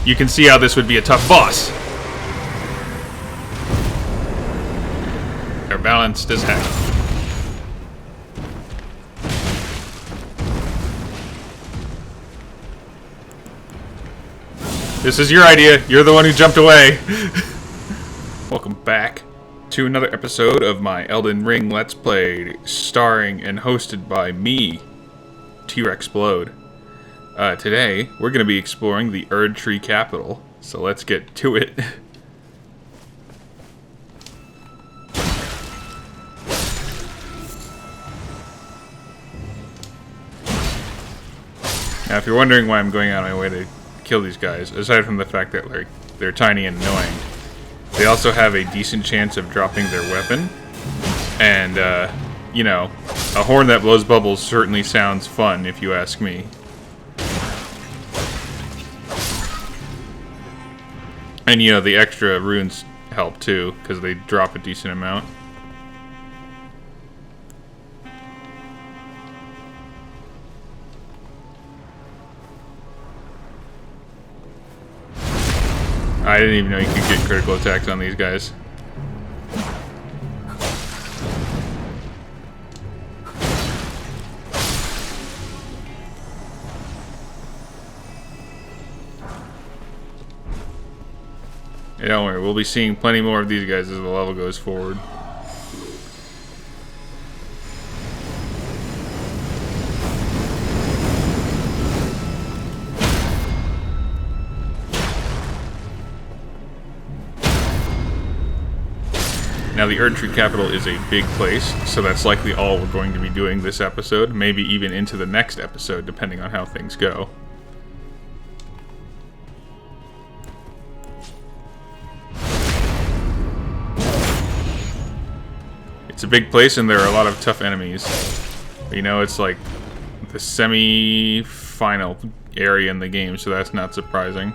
you can see how this would be a tough boss. They're balanced as heck. This is your idea. You're the one who jumped away. Welcome back to another episode of my Elden Ring Let's Play, starring and hosted by me, T-Rexplode. Today, we're going to be exploring the Erdtree Capital, so let's get to it. Now, if you're wondering why I'm going out of my way to kill these guys, aside from the fact that they're tiny and annoying, they also have a decent chance of dropping their weapon. And, you know, a horn that blows bubbles certainly sounds fun, if you ask me. And, you know, the extra runes help, too, because they drop a decent amount. I didn't even know you could get critical attacks on these guys. Hey, don't worry, we'll be seeing plenty more of these guys as the level goes forward. Now, the Erdtree Capital is a big place, so that's likely all we're going to be doing this episode, maybe even into the next episode, depending on how things go. It's a big place, and there are a lot of tough enemies. You know, it's like the semi-final area in the game, so that's not surprising.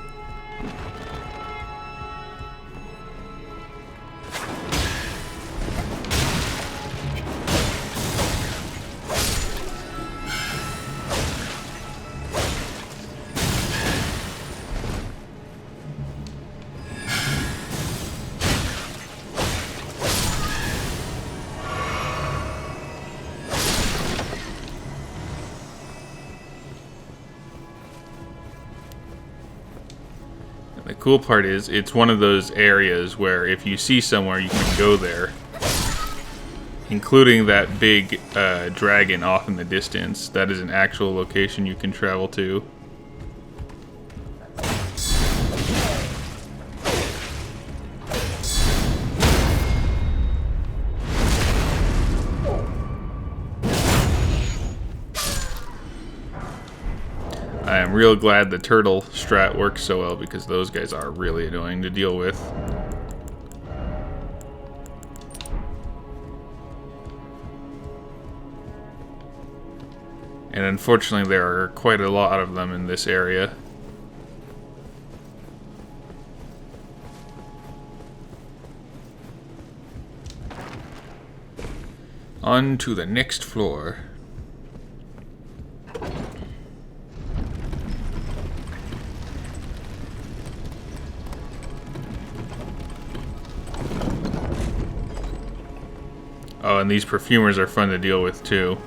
The cool part is, it's one of those areas where if you see somewhere, you can go there. Including that big dragon off in the distance. That is an actual location you can travel to. I am real glad the turtle strat works so well, because those guys are really annoying to deal with. And unfortunately there are quite a lot of them in this area. On to the next floor. Oh, and these perfumers are fun to deal with, too.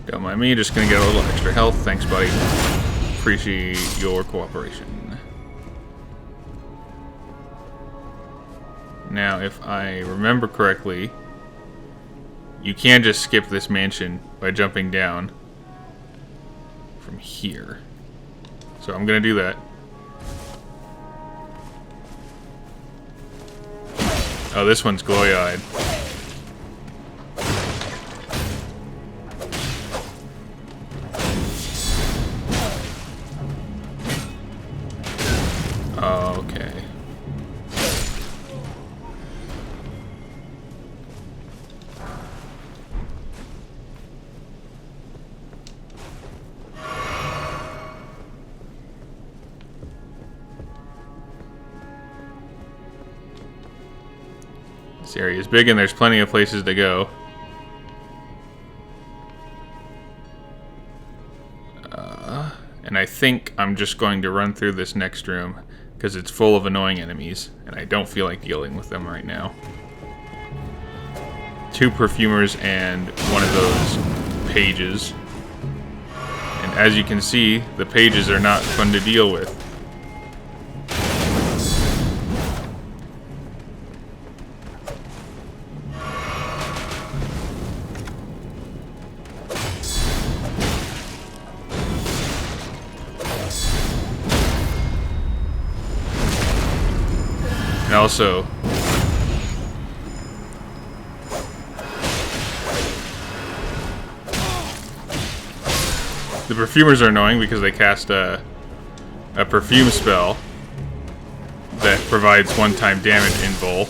Don't mind me, just gonna get a little extra health. Thanks, buddy. Appreciate your cooperation. Now, if I remember correctly, you can just skip this mansion by jumping down from here. So I'm gonna do that. Oh, this one's glowy-eyed. Okay. This area is big and there's plenty of places to go. And I think I'm just going to run through this next room because it's full of annoying enemies and I don't feel like dealing with them right now. 2 perfumers and one of those pages. And as you can see, the pages are not fun to deal with. And also, the perfumers are annoying because they cast a perfume spell that provides one-time damage in Vol,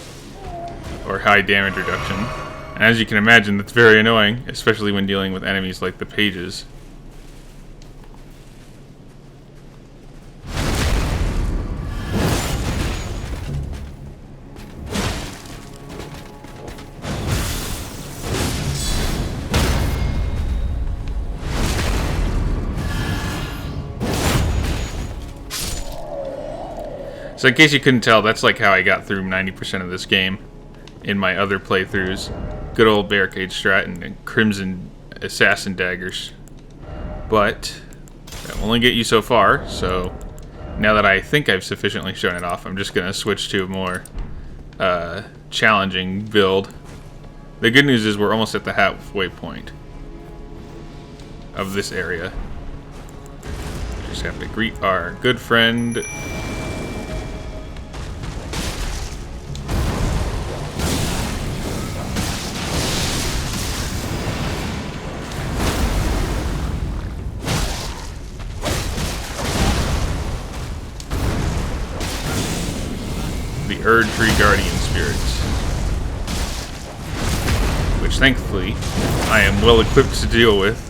or high damage reduction. And as you can imagine, that's very annoying, especially when dealing with enemies like the pages. So in case you couldn't tell, that's like how I got through 90% of this game in my other playthroughs. Good old barricade strat and crimson assassin daggers. But that will only get you so far, so now that I think I've sufficiently shown it off, I'm just going to switch to a more challenging build. The good news is we're almost at the halfway point of this area. Just have to greet our good friend the Erdtree Guardian Spirits, which thankfully I am well equipped to deal with.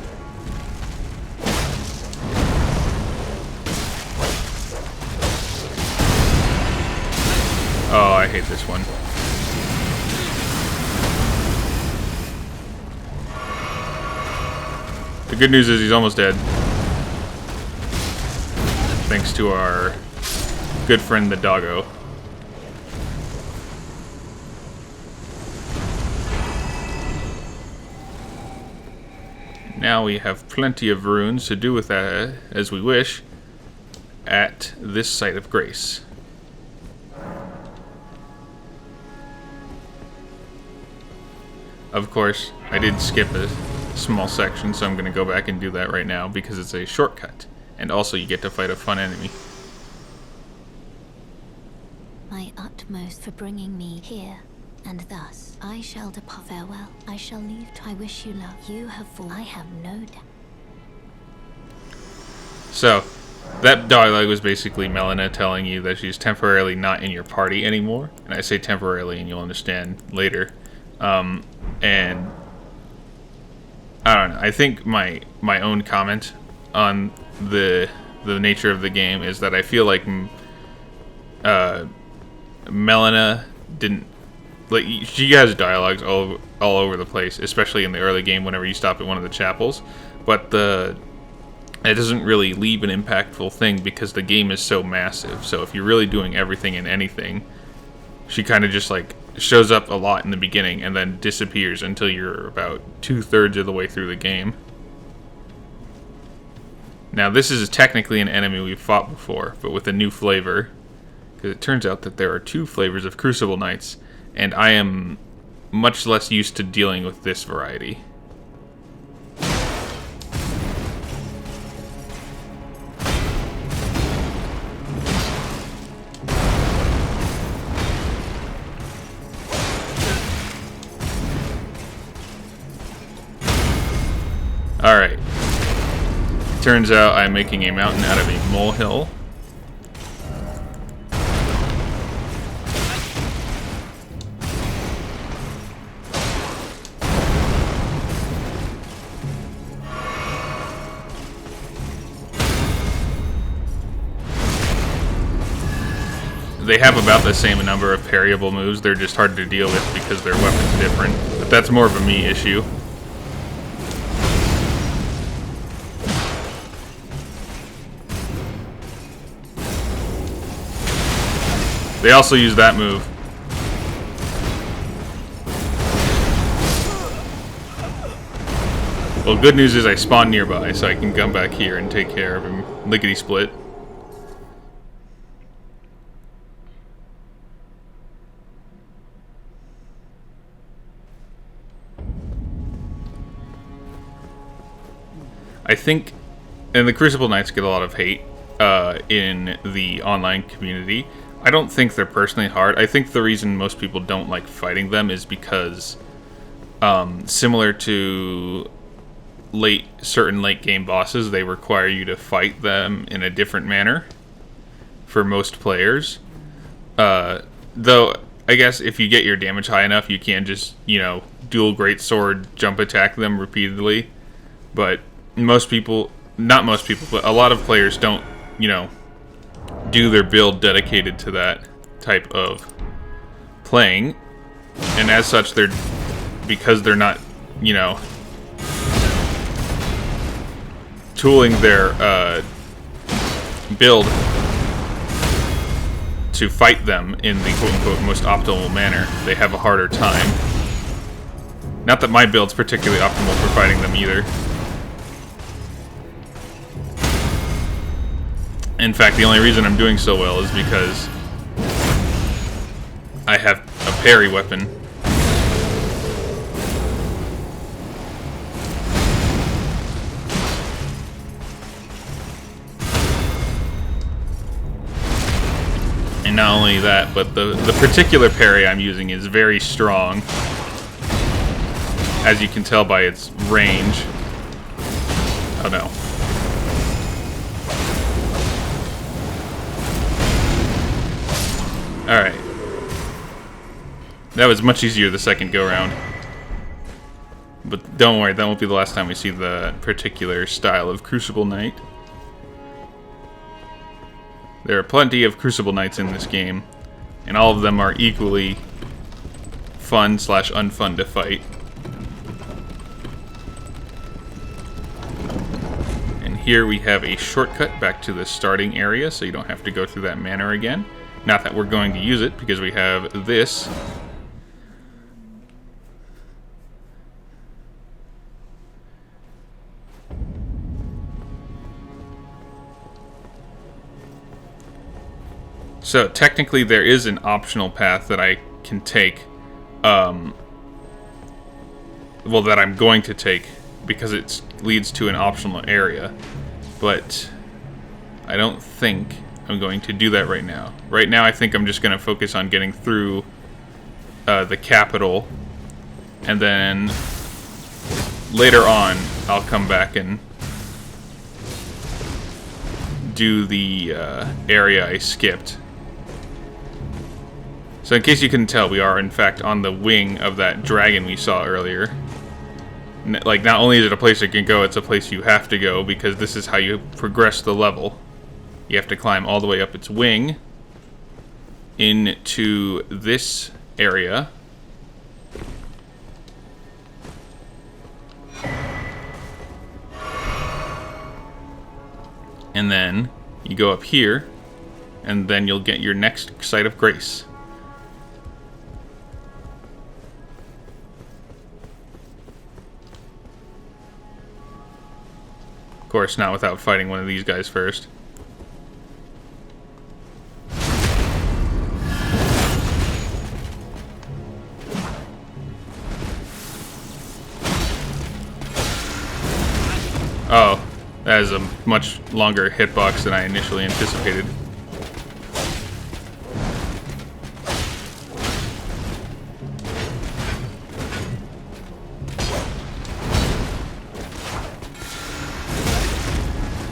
Oh, I hate this one. The good news is he's almost dead, thanks to our good friend the doggo. Now we have plenty of runes to do with that as we wish at this site of grace. Of course, I did skip a small section, so I'm going to go back and do that right now because it's a shortcut. And also you get to fight a fun enemy. My utmost for bringing me here. And thus, I shall depart. Farewell. I shall leave. I wish you luck. You have fallen. I have no doubt. So, that dialogue was basically Melina telling you that she's temporarily not in your party anymore. And I say temporarily, and you'll understand later. And I don't know. I think my own comment on the nature of the game is that I feel like Melina didn't. Like, she has dialogues all over the place, especially in the early game whenever you stop at one of the chapels. But it doesn't really leave an impactful thing because the game is so massive. So if you're really doing everything and anything, she kind of just like shows up a lot in the beginning and then disappears until you're about 2/3 of the way through the game. Now this is technically an enemy we've fought before, but with a new flavor. Because it turns out that there are 2 flavors of Crucible Knights. And I am much less used to dealing with this variety. Alright. Turns out I'm making a mountain out of a molehill. they have about the same number of parryable moves. They're just hard to deal with because their weapon's different. But that's more of a me issue. They also use that move. Well, good news is I spawned nearby, so I can come back here and take care of him. Lickety-split. I think, and the Crucible Knights get a lot of hate in the online community. I don't think they're personally hard. I think the reason most people don't like fighting them is because, similar to certain late game bosses, they require you to fight them in a different manner for most players. Though, I guess if you get your damage high enough, you can just, dual greatsword jump attack them repeatedly. But most people, not most people, but a lot of players don't, do their build dedicated to that type of playing, and as such, because they're not, tooling their build to fight them in the quote-unquote most optimal manner, they have a harder time. Not that my build's particularly optimal for fighting them either. In fact, the only reason I'm doing so well is because I have a parry weapon. And not only that, but the particular parry I'm using is very strong, as you can tell by its range. Oh no. Alright. That was much easier the second go-round. But don't worry, that won't be the last time we see the particular style of Crucible Knight. There are plenty of Crucible Knights in this game, and all of them are equally fun/unfun to fight. And here we have a shortcut back to the starting area, so you don't have to go through that manor again. Not that we're going to use it, because we have this. So, technically there is an optional path that I can take, well, that I'm going to take, because it leads to an optional area. But I don't think I'm going to do that right now. Right now I think I'm just going to focus on getting through the capital, and then later on I'll come back and do the area I skipped. So in case you couldn't tell, we are in fact on the wing of that dragon we saw earlier. Like, not only is it a place you can go, it's a place you have to go, because this is how you progress the level. You have to climb all the way up its wing into this area. And then you go up here, and then you'll get your next site of grace. Of course, not without fighting one of these guys first. Oh, that is a much longer hitbox than I initially anticipated.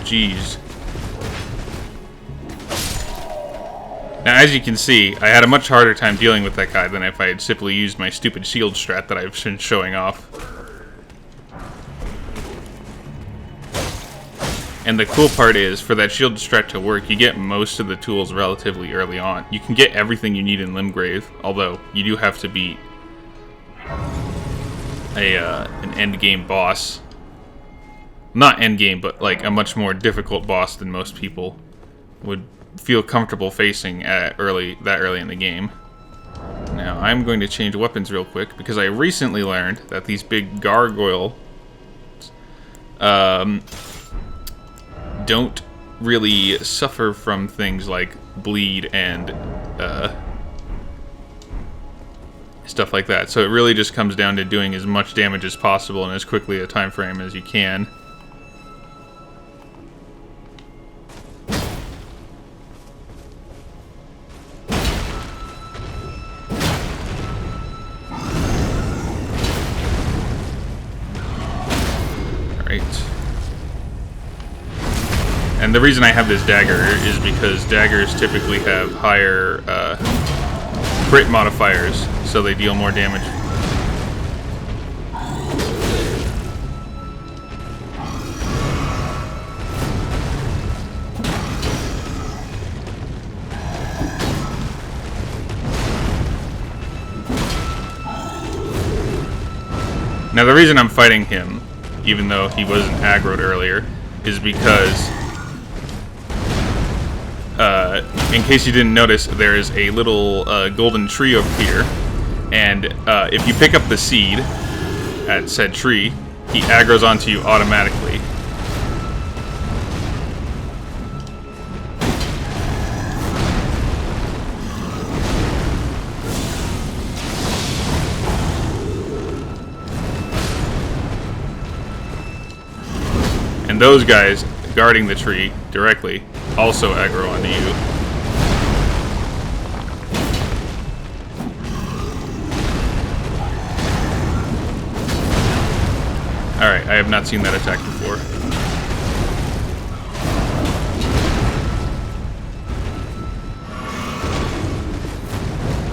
Jeez. Now, as you can see, I had a much harder time dealing with that guy than if I had simply used my stupid shield strat that I've been showing off. And the cool part is, for that shield strat to work, you get most of the tools relatively early on. You can get everything you need in Limgrave, although you do have to beat an end game boss. Not end game, but like a much more difficult boss than most people would feel comfortable facing that early in the game. Now, I'm going to change weapons real quick, because I recently learned that these big gargoyle don't really suffer from things like bleed and stuff like that. So it really just comes down to doing as much damage as possible in as quickly a time frame as you can. And the reason I have this dagger is because daggers typically have higher crit modifiers, so they deal more damage. Now the reason I'm fighting him, even though he wasn't aggroed earlier, is because in case you didn't notice, there is a little golden tree over here, and if you pick up the seed at said tree, he aggroes onto you automatically. And those guys guarding the tree directly also aggro onto you. Alright, I have not seen that attack before.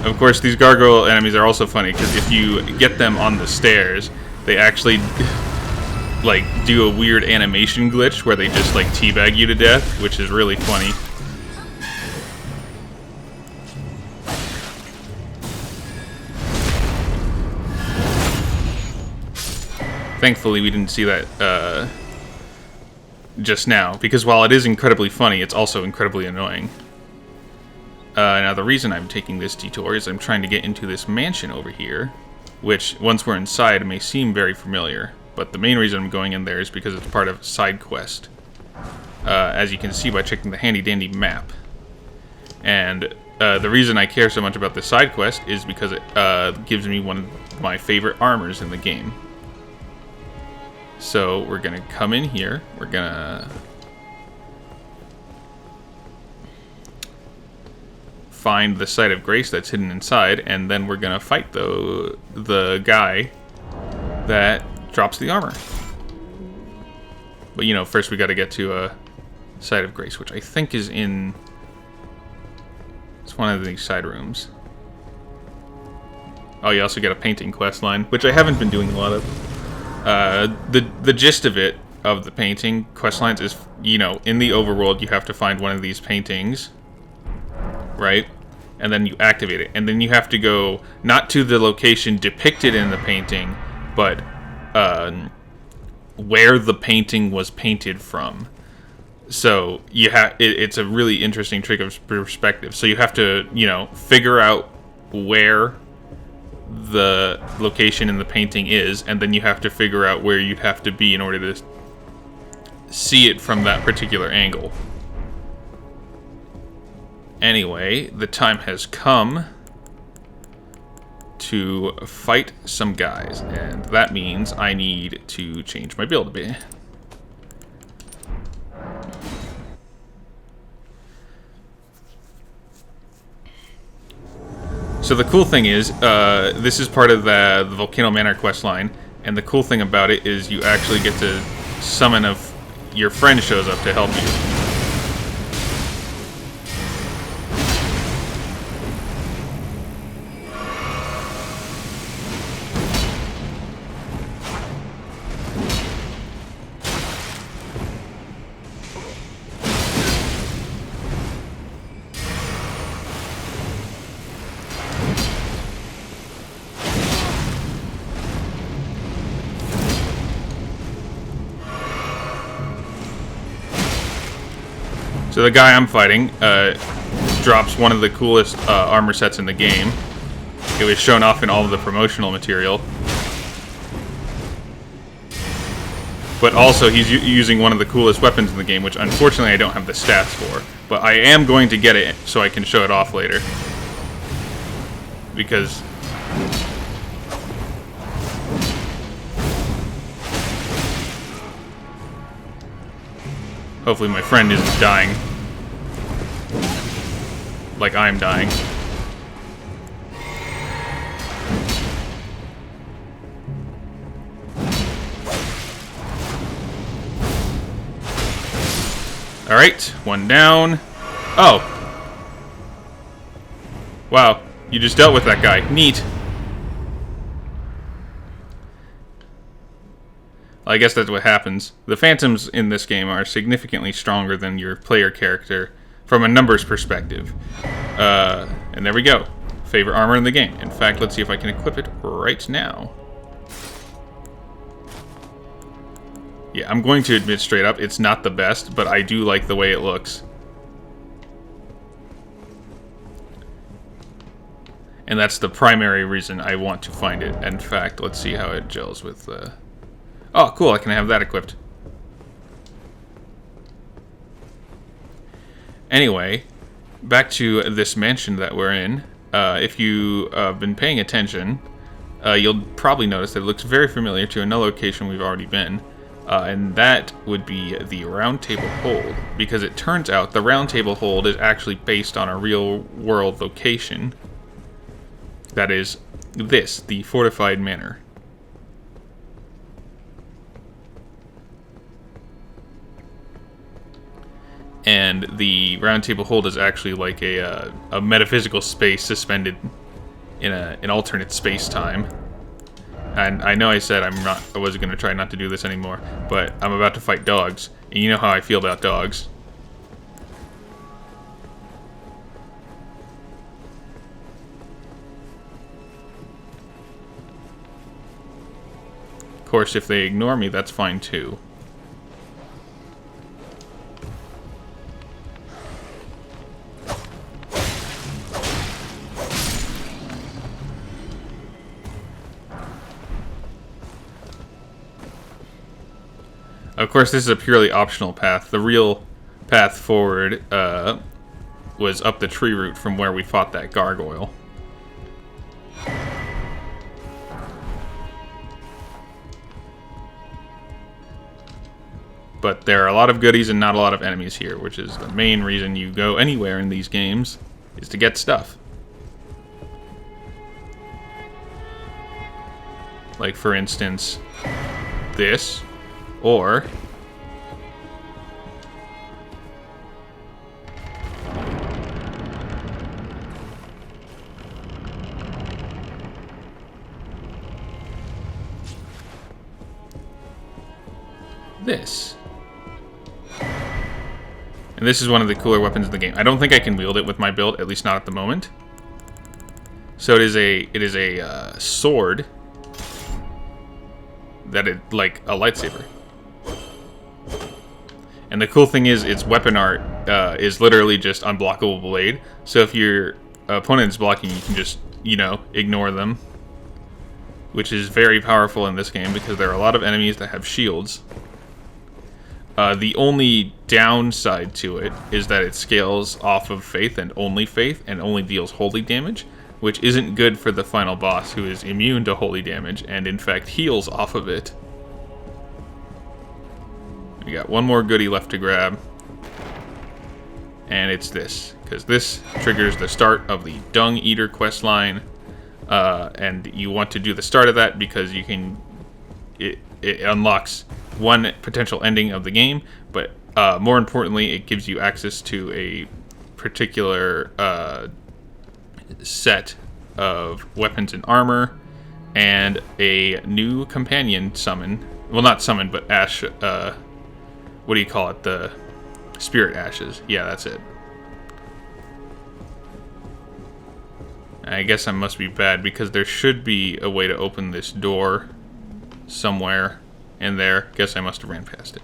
Of course, these gargoyle enemies are also funny, because if you get them on the stairs, they actually like do a weird animation glitch where they just like teabag you to death, which is really funny. Thankfully, we didn't see that just now, because while it is incredibly funny, it's also incredibly annoying. Now, the reason I'm taking this detour is I'm trying to get into this mansion over here, which, once we're inside, may seem very familiar. But the main reason I'm going in there is because it's part of a side quest, as you can see by checking the handy-dandy map. And the reason I care so much about this side quest is because it gives me one of my favorite armors in the game. So we're going to come in here, we're going to find the site of grace that's hidden inside, and then we're going to fight the guy that drops the armor. But, you know, first we got to get to a site of grace, which I think is in... It's one of these side rooms. Oh, you also get a painting quest line, which I haven't been doing a lot of. The gist of it, of the painting quest lines, is, you know, in the overworld you have to find one of these paintings, right? And then you activate it. And then you have to go, not to the location depicted in the painting, but where the painting was painted from. So you have it's a really interesting trick of perspective. So you have to, you know, figure out where the location in the painting is, and then you have to figure out where you'd have to be in order to see it from that particular angle. Anyway, the time has come to fight some guys, and that means I need to change my build a bit. So the cool thing is, this is part of the Volcano Manor questline, and the cool thing about it is you actually get to summon your friend shows up to help you. So the guy I'm fighting drops one of the coolest armor sets in the game. It was shown off in all of the promotional material. But also, he's using one of the coolest weapons in the game, which unfortunately I don't have the stats for. But I am going to get it so I can show it off later. Because... hopefully my friend isn't dying. Like I'm dying. Alright, one down. Oh! Wow, you just dealt with that guy. Neat. I guess that's what happens. The phantoms in this game are significantly stronger than your player character from a numbers perspective. And there we go. Favorite armor in the game. In fact, let's see if I can equip it right now. Yeah, I'm going to admit straight up, it's not the best, but I do like the way it looks. And that's the primary reason I want to find it. In fact, let's see how it gels with... Oh, cool, I can have that equipped. Anyway, back to this mansion that we're in. If you have been paying attention, you'll probably notice that it looks very familiar to another location we've already been. And that would be the Round Table Hold, because it turns out the Round Table Hold is actually based on a real-world location. That is this, the Fortified Manor. And the Round Table Hold is actually like a metaphysical space suspended in an alternate space-time. And I know I said I wasn't going to try not to do this anymore, but I'm about to fight dogs. And you know how I feel about dogs. Of course, if they ignore me, that's fine too. Of course, this is a purely optional path. The real path forward was up the tree route from where we fought that gargoyle. But there are a lot of goodies and not a lot of enemies here, which is the main reason you go anywhere in these games, is to get stuff. Like, for instance, this. Or this. And this is one of the cooler weapons in the game. I don't think I can wield it with my build, at least not at the moment. So it is a sword that is like a lightsaber. And the cool thing is, its weapon art is literally just unblockable blade. So if your opponent is blocking, you can just, you know, ignore them. Which is very powerful in this game because there are a lot of enemies that have shields. The only downside to it is that it scales off of faith and only deals holy damage, which isn't good for the final boss, who is immune to holy damage and in fact heals off of it. We got one more goodie left to grab, and it's this, because this triggers the start of the Dung Eater questline, and you want to do the start of that because you can, it unlocks one potential ending of the game, but more importantly, it gives you access to a particular set of weapons and armor, and a new companion summon. Well, not summon, but ash. What do you call it? The spirit ashes. Yeah, that's it. I guess I must be bad because there should be a way to open this door somewhere in there. Guess I must have ran past it.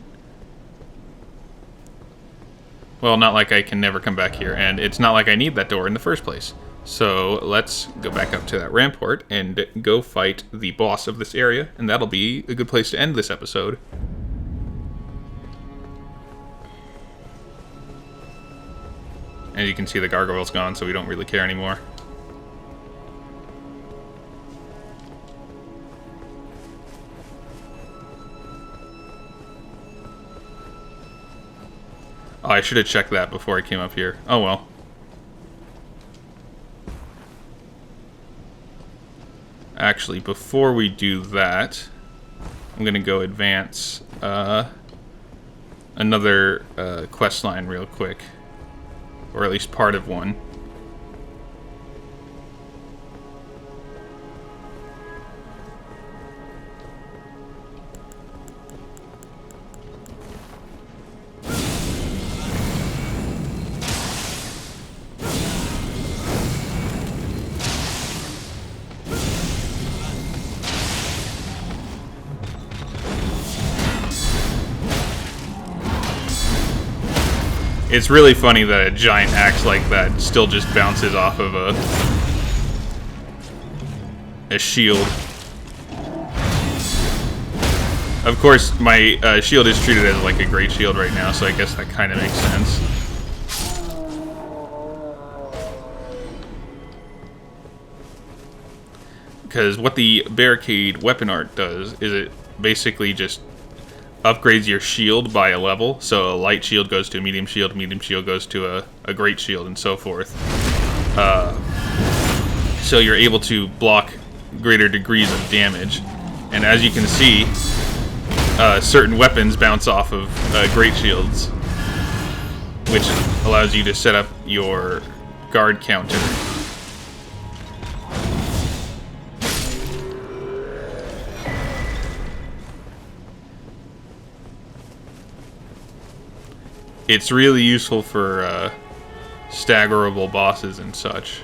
Well, not like I can never come back here, and it's not like I need that door in the first place. So let's go back up to that rampart and go fight the boss of this area, and that'll be a good place to end this episode. As you can see, the gargoyle's gone, so we don't really care anymore. Oh, I should have checked that before I came up here. Oh well. Actually, before we do that, I'm gonna go advance another quest line real quick. Or at least part of one. It's really funny that a giant axe like that still just bounces off of a shield. Of course, my shield is treated as like a great shield right now, so I guess that kind of makes sense. Because what the barricade weapon art does is it basically just upgrades your shield by a level. So a light shield goes to a medium shield goes to a great shield, and so forth. So you're able to block greater degrees of damage. And as you can see, certain weapons bounce off of great shields, which allows you to set up your guard counter. It's really useful for staggerable bosses and such.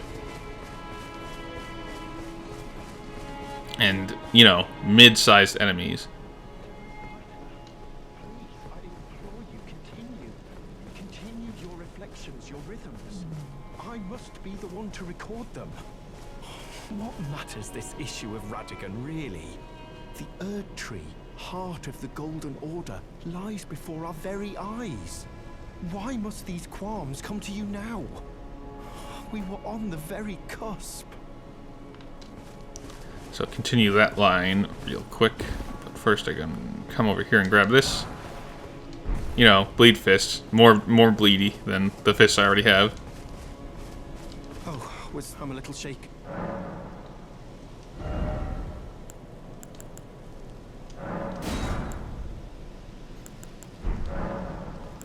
And, you know, mid-sized enemies. I implore you, continue. Continue your reflections, your rhythms. I must be the one to record them. What matters this issue of Radigan, really? The Erdtree, heart of the Golden Order, lies before our very eyes. Why must these qualms come to you now? We were on the very cusp. So continue that line real quick. But first I can come over here and grab this. You know, bleed fists. More bleedy than the fists I already have. Oh, I'm a little shaken.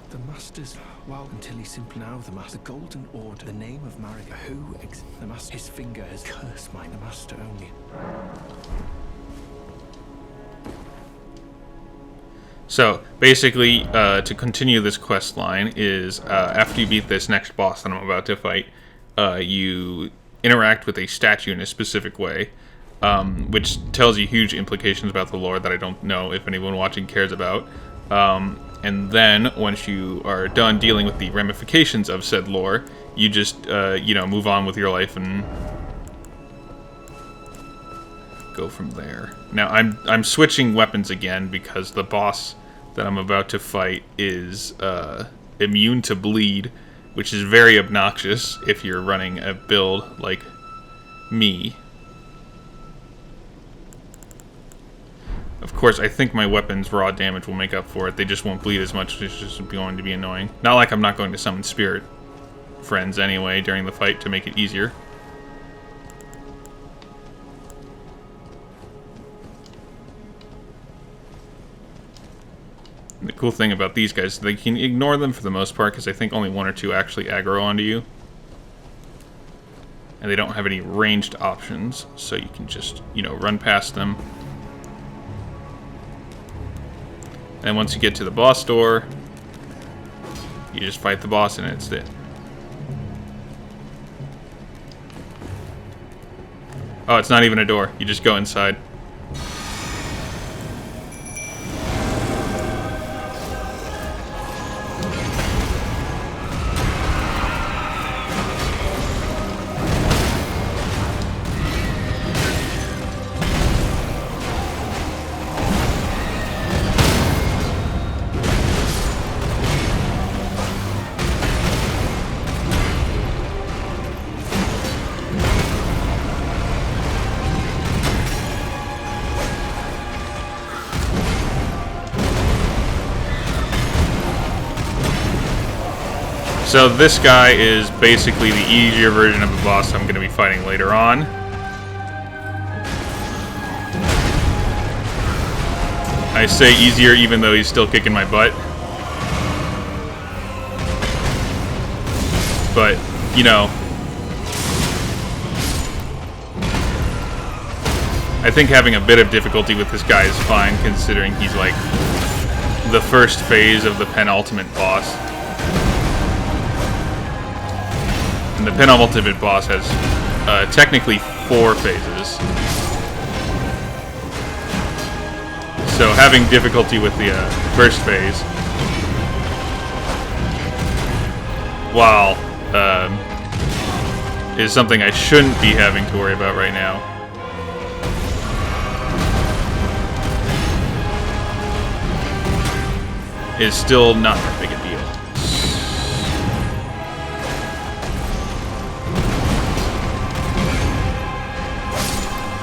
The Masters, well, until he simply now the Master, the Golden Order, the name of Mariga, the Master, his finger has cursed the Master only. So basically, to continue this quest line is after you beat this next boss that I'm about to fight, you interact with a statue in a specific way, which tells you huge implications about the lore that I don't know if anyone watching cares about. And then, once you are done dealing with the ramifications of said lore, you just, you know, move on with your life and go from there. Now, I'm switching weapons again because the boss that I'm about to fight is immune to bleed, which is very obnoxious if you're running a build like me. Of course, I think my weapon's raw damage will make up for it. They just won't bleed as much, which is just going to be annoying. Not like I'm not going to summon spirit friends anyway during the fight to make it easier. And the cool thing about these guys, they can ignore them for the most part, because I think only one or two actually aggro onto you. And they don't have any ranged options, so you can just, you know, run past them. And once you get to the boss door, you just fight the boss and it's it. Oh, it's not even a door. You just go inside. So this guy is basically the easier version of the boss I'm going to be fighting later on. I say easier even though he's still kicking my butt. But, you know, I think having a bit of difficulty with this guy is fine, considering he's like the first phase of the penultimate boss. And the penultimate boss has technically 4 phases. So having difficulty with the first phase, while is something I shouldn't be having to worry about right now. Is still not that big a deal.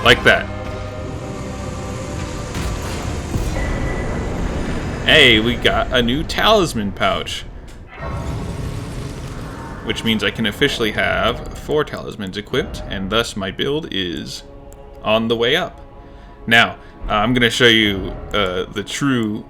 Like that. Hey, we got a new talisman pouch. Which means I can officially have 4 talismans equipped, and thus my build is on the way up. Now, I'm going to show you the true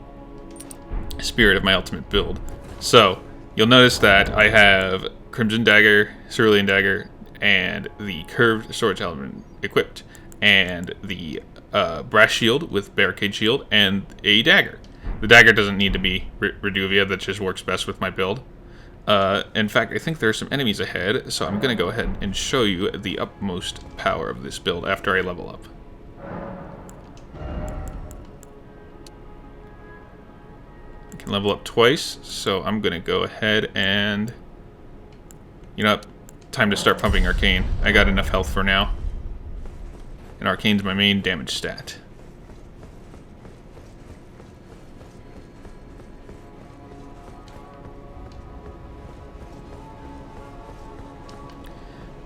spirit of my ultimate build. So, you'll notice that I have Crimson Dagger, Cerulean Dagger, and the Curved Sword Talisman equipped, and the Brass Shield with Barricade Shield, and a Dagger. The Dagger doesn't need to be Reduvia, that just works best with my build. In fact, I think there are some enemies ahead, so I'm going to go ahead and show you the utmost power of this build after I level up. I can level up twice, so I'm going to go ahead and... You know what? Time to start pumping Arcane. I got enough health for now. And Arcane's my main damage stat.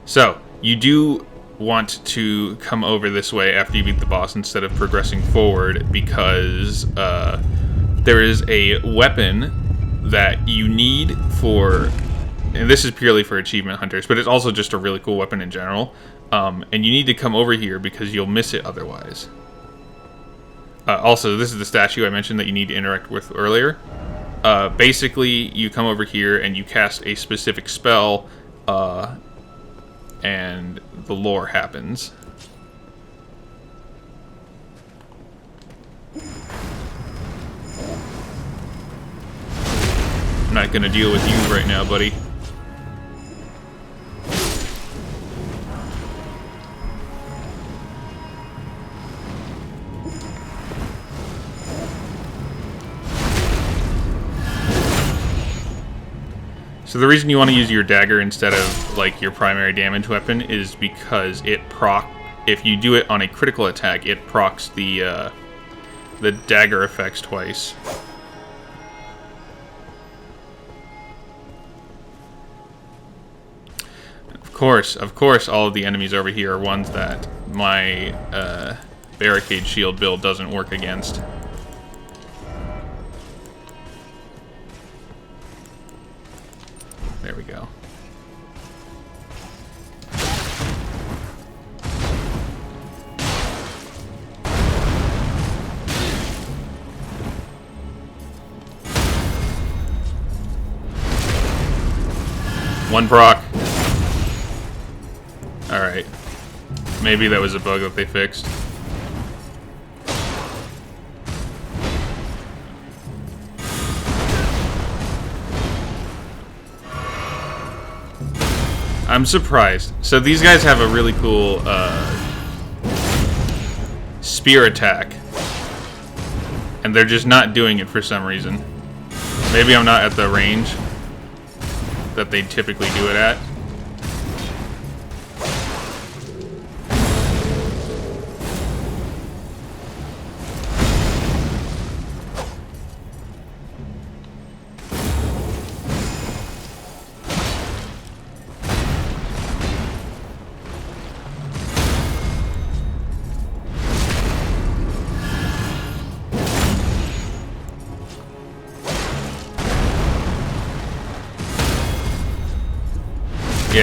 So, you do want to come over this way after you beat the boss instead of progressing forward, because there is a weapon that you need for, and this is purely for achievement hunters, but it's also just a really cool weapon in general, and you need to come over here because you'll miss it otherwise. Also, this is the statue I mentioned that you need to interact with earlier. Basically, you come over here and you cast a specific spell, and the lore happens. I'm not gonna deal with you right now, buddy. So the reason you want to use your dagger instead of like your primary damage weapon is because if you do it on a critical attack, it procs the dagger effects twice. Of course, all of the enemies over here are ones that my barricade shield build doesn't work against. There we go. One proc. Alright. Maybe that was a bug that they fixed. I'm surprised. So these guys have a really cool spear attack, and they're just not doing it for some reason. Maybe I'm not at the range that they typically do it at.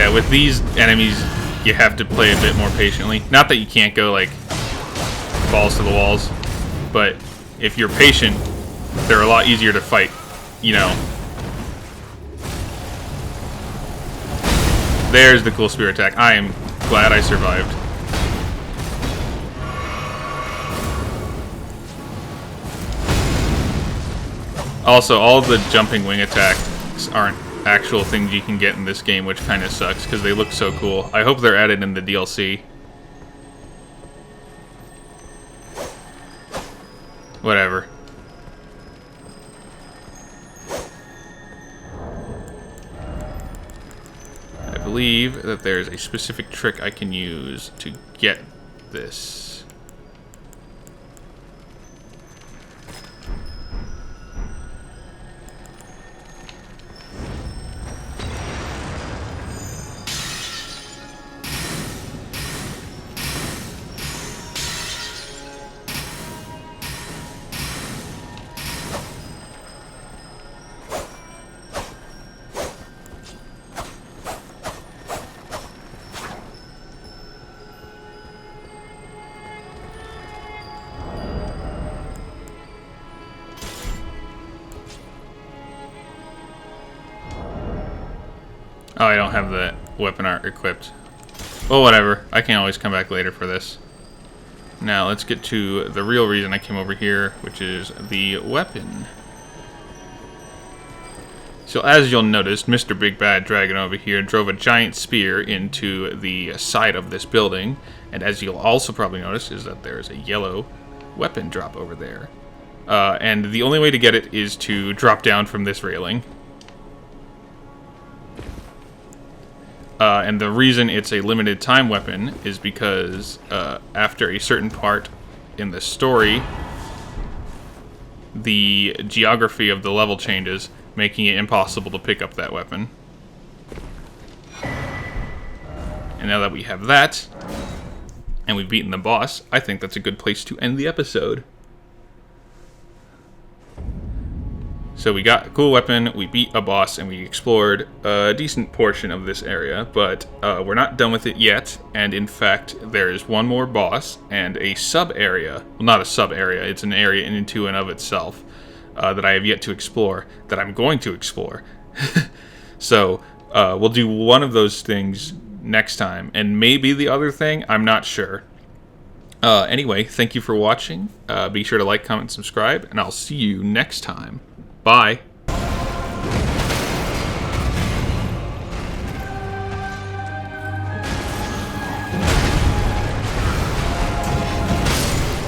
Yeah, with these enemies, you have to play a bit more patiently. Not that you can't go, like, balls to the walls, but if you're patient, they're a lot easier to fight, you know. There's the cool spear attack. I am glad I survived. Also, all the jumping wing attacks aren't actual things you can get in this game, which kind of sucks, because they look so cool. I hope they're added in the DLC. Whatever. I believe that there's a specific trick I can use to get this. Oh, I don't have the weapon art equipped. Well, whatever. I can always come back later for this. Now, let's get to the real reason I came over here, which is the weapon. So, as you'll notice, Mr. Big Bad Dragon over here drove a giant spear into the side of this building. And as you'll also probably notice is that there's a yellow weapon drop over there. And the only way to get it is to drop down from this railing. And the reason it's a limited time weapon is because after a certain part in the story, the geography of the level changes, making it impossible to pick up that weapon. And now that we have that, and we've beaten the boss, I think that's a good place to end the episode. So we got a cool weapon, we beat a boss, and we explored a decent portion of this area, but we're not done with it yet, and in fact, there is one more boss and a sub-area. Well, not a sub-area, it's an area into and of itself that I have yet to explore, that I'm going to explore. So, we'll do one of those things next time, and maybe the other thing, I'm not sure. Anyway, thank you for watching. Be sure to like, comment, subscribe, and I'll see you next time. Bye.